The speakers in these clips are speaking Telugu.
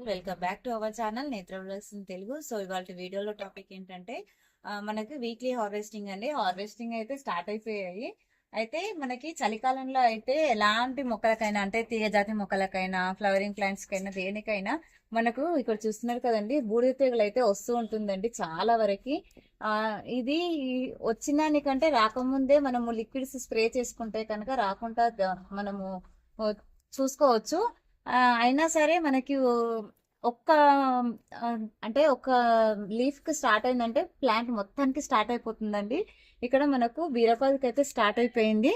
Welcome back to our channel నేత్ర వ్లాగ్స్ ఇన్ తెలుగు. సో ఇవాళ వీడియోలో టాపిక్ ఏంటంటే మనకి వీక్లీ హార్వెస్టింగ్ అండి. హార్వెస్టింగ్ అయితే స్టార్ట్ అయిపోయాయి. అయితే మనకి చలికాలంలో అయితే ఎలాంటి మొక్కలకైనా అంటే తీగజాతి మొక్కలకైనా ఫ్లవరింగ్ ప్లాంట్స్ కైనా దేనికైనా మనకు ఇక్కడ చూస్తున్నారు కదండి, బూడిద తెగులు అయితే వస్తూ ఉంటుందండి చాలా వరకు. ఆ ఇది వచ్చిన దానికంటే రాకముందే మనము లిక్విడ్స్ స్ప్రే చేసుకుంటే కనుక రాకుండా మనము చూసుకోవచ్చు. అయినా సరే మనకి ఒక్క ఆ, అంటే ఒక లీఫ్ కి స్టార్ట్ అయిందంటే ప్లాంట్ మొత్తానికి స్టార్ట్ అయిపోతుందండి. ఇక్కడ మనకు బీరపాదుకి అయితే స్టార్ట్ అయిపోయింది.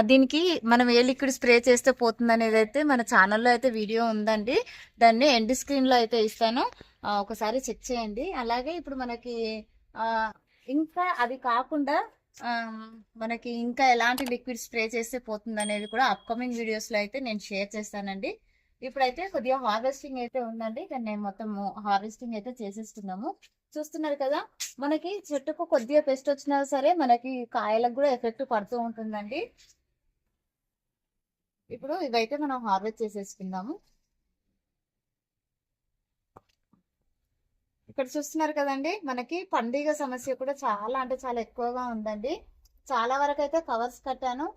దీనికి మనం ఏ లిక్విడ్ స్ప్రే చేస్తే పోతుంది అనేది అయితే మన ఛానల్లో అయితే వీడియో ఉందండి. దాన్ని ఎండ్ స్క్రీన్ లో అయితే ఇస్తాను, ఒకసారి చెక్ చేయండి. అలాగే ఇప్పుడు మనకి ఆ ఇంకా అది కాకుండా ఆ, మనకి ఇంకా ఎలాంటి లిక్విడ్ స్ప్రే చేస్తే పోతుంది అనేది కూడా అప్కమింగ్ వీడియోస్ లో అయితే నేను షేర్ చేస్తానండి. ఇప్పుడైతే కొద్దిగా హార్వెస్టింగ్ అయితే ఉందండి, కానీ నేను మొత్తం హార్వెస్టింగ్ అయితే చేసేస్తున్నాము. చూస్తున్నారు కదా, మనకి చెట్టుకు కొద్దిగా పెస్ట్ వచ్చినా సరే మనకి కాయలకు కూడా ఎఫెక్ట్ పడుతూ ఉంటుందండి. ఇప్పుడు ఇవైతే మనం హార్వెస్ట్ చేసేసుకుందాము. ఇక్కడ చూస్తున్నారు కదండి, మనకి పండుగ సమస్య కూడా చాలా అంటే చాలా ఎక్కువగా ఉందండి. చాలా వరకు అయితే కవర్స్ కట్టాను.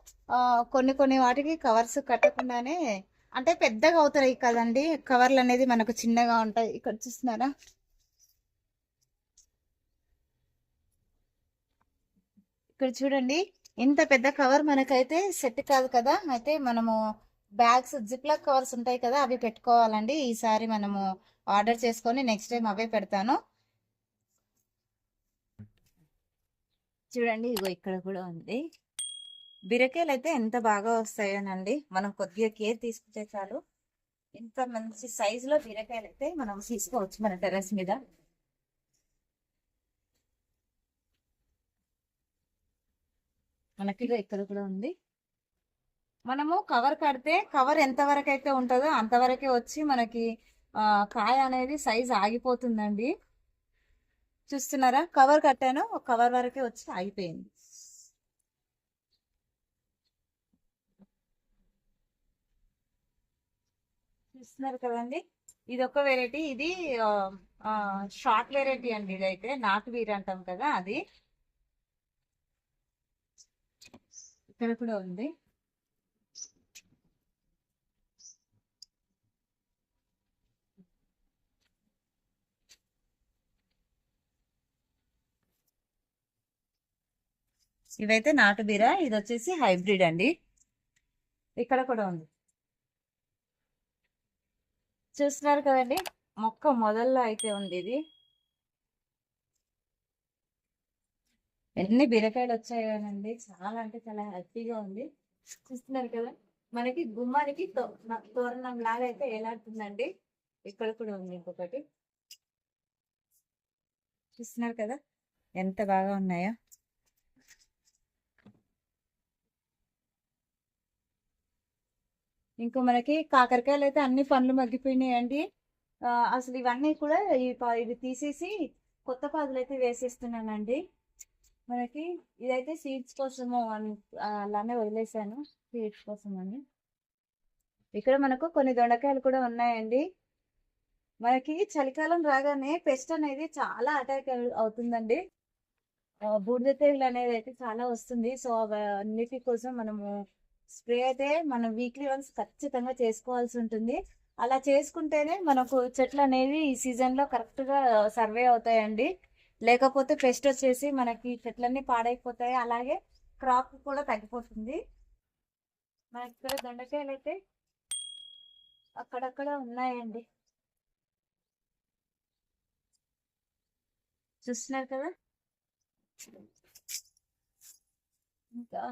కొన్ని కొన్ని వాటికి కవర్స్ కట్టకుండానే అంటే పెద్దగా అవుతాయి కదండి, కవర్లు అనేది మనకు చిన్నగా ఉంటాయి. ఇక్కడ చూస్తున్నారా, ఇక్కడ చూడండి, ఇంత పెద్ద కవర్ మనకైతే సెట్ కాదు కదా. అయితే మనము బ్యాగ్స్ జిప్లాక్ కవర్స్ ఉంటాయి కదా, అవి పెట్టుకోవాలండి. ఈసారి మనము ఆర్డర్ చేసుకొని నెక్స్ట్ టైం అవే పెడతాను. చూడండి, ఇగో ఇక్కడ కూడా ఉంది. బీరకాయలు అయితే ఎంత బాగా వస్తాయోనండి, మనం కొద్దిగా కేర్ తీసుకుంటే చాలు. ఇంత మంచి సైజులో బీరకాయలు అయితే మనం తీసుకోవచ్చు మన టెర్రస్ మీద. మనకి ఇక్కడ కూడా ఉంది. మనము కవర్ కడితే కవర్ ఎంత వరకు అయితే ఉంటుందో అంతవరకే వచ్చి మనకి కాయ అనేది సైజ్ ఆగిపోతుందండి. చూస్తున్నారా, కవర్ కట్టాను, కవర్ వరకే వచ్చి ఆగిపోయింది. చూస్తున్నారు కదండి, ఇది ఒక వెరైటీ. ఇది షార్ట్ వెరైటీ అండి. ఇదైతే నాటు వీర్ అంటాం కదా, అది ఇక్కడ కూడా ఉంది. ఇవైతే నాటు బీర, ఇది వచ్చేసి హైబ్రిడ్ అండి. ఇక్కడ కూడా ఉంది. చూస్తున్నారు కదండి, మొక్క మొదల్లో అయితే ఉంది ఇది. ఎన్ని బీరకాయలు వచ్చాయోనండి, చాలా అంటే చాలా హ్యాపీగా ఉంది. చూస్తున్నారు కదా, మనకి గుమ్మానికి తోరణం లాగా అయితే ఎలాడుతుందండి. ఇక్కడ కూడా ఉంది ఇంకొకటి. చూస్తున్నారు కదా, ఎంత బాగా ఉన్నాయో. ఇంకో మనకి కాకరకాయలు అయితే అన్ని పండ్లు మగ్గిపోయినాయండి. అసలు ఇవన్నీ కూడా ఇది తీసేసి కొత్త పాదులు అయితే వేసేస్తున్నానండి. మనకి ఇదైతే సీడ్స్ కోసము అలానే వదిలేసాను, సీడ్స్ కోసం అని. ఇక్కడ మనకు కొన్ని దొండకాయలు కూడా ఉన్నాయండి. మనకి చలికాలం రాగానే పెస్ట్ అనేది చాలా అటాక్ అవుతుందండి. బూడిద తెగులు అనేది అయితే చాలా వస్తుంది. సో అన్నిటి కోసం మనము స్ప్రే అయితే మనం వీక్లీ వన్స్ ఖచ్చితంగా చేసుకోవాల్సి ఉంటుంది. అలా చేసుకుంటేనే మనకు చెట్లు అనేది ఈ సీజన్ లో కరెక్ట్ గా సర్వే అవుతాయండి. లేకపోతే పెస్ట్ వచ్చేసి మనకి చెట్లన్నీ పాడైపోతాయి, అలాగే క్రాప్ కూడా తగ్గిపోతుంది. మనకి ఇక్కడ దొండకాయలు అయితే అక్కడక్కడ ఉన్నాయండి. చూస్తున్నారు కదా, ఇంకా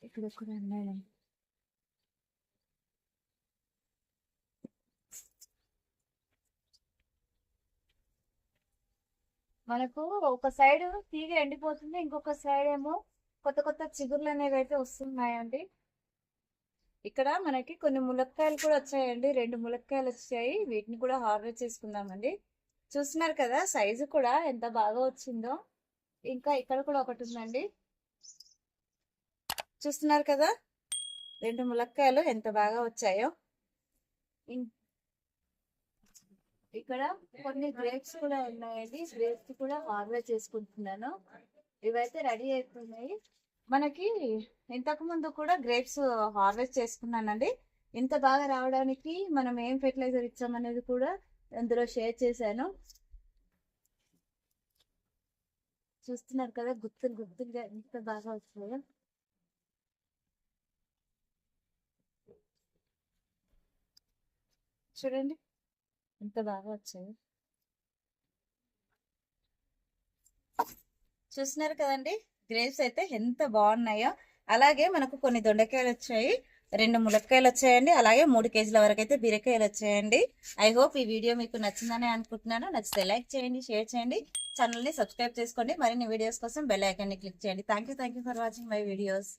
ఇక్కడ కూడా ఉన్నాయండి. మనకు ఒక సైడ్ తీగ ఎండిపోతుంది, ఇంకొక సైడ్ ఏమో కొత్త కొత్త చిగుర్లు అనేవి అయితే వస్తున్నాయండి. ఇక్కడ మనకి కొన్ని ములక్కాయలు కూడా వచ్చాయండి, 2 ములక్కాయలు వచ్చాయి. వీటిని కూడా హార్వెస్ట్ చేసుకుందామండి. చూస్తున్నారు కదా, సైజు కూడా ఎంత బాగా వచ్చిందో. ఇంకా ఇక్కడ కూడా ఒకటి ఉందండి. చూస్తున్నారు కదా, 2 ములక్కాయలు ఎంత బాగా వచ్చాయో. ఇక్కడ కొన్ని గ్రేప్స్ కూడా ఉన్నాయండి. గ్రేప్స్ కూడా హార్వెస్ట్ చేసుకుంటున్నాను. ఇవైతే రెడీ అయిపోయినాయి. మనకి ఇంతకు ముందు కూడా గ్రేప్స్ హార్వెస్ట్ చేసుకున్నానండి. ఇంత బాగా రావడానికి మనం ఏం ఫెర్టిలైజర్ ఇచ్చామనేది కూడా అందులో షేర్ చేశాను. చూస్తున్నారు కదా, గుత్తులు గుత్తులుగా ఎంత బాగా వచ్చాయో. చూడండి ఎంత బాగా వచ్చాయో. చూస్తున్నారు కదండి, గ్రేప్స్ అయితే ఎంత బాగున్నాయో. అలాగే మనకు కొన్ని దొండకాయలు వచ్చాయి, 2 ములక్కాయలు వచ్చాయండి, అలాగే 3 కేజీల వరకు అయితే బీరకాయలు వచ్చాయండి. ఐ హోప్ ఈ వీడియో మీకు నచ్చిందని అనుకుంటున్నాను. నచ్చితే లైక్ చేయండి, షేర్ చేయండి, ఛానల్ని సబ్స్క్రైబ్ చేసుకోండి. మరిన్ని వీడియోస్ కోసం బెల్ ఐకాన్ని క్లిక్ చేయండి. Thank you for watching my videos.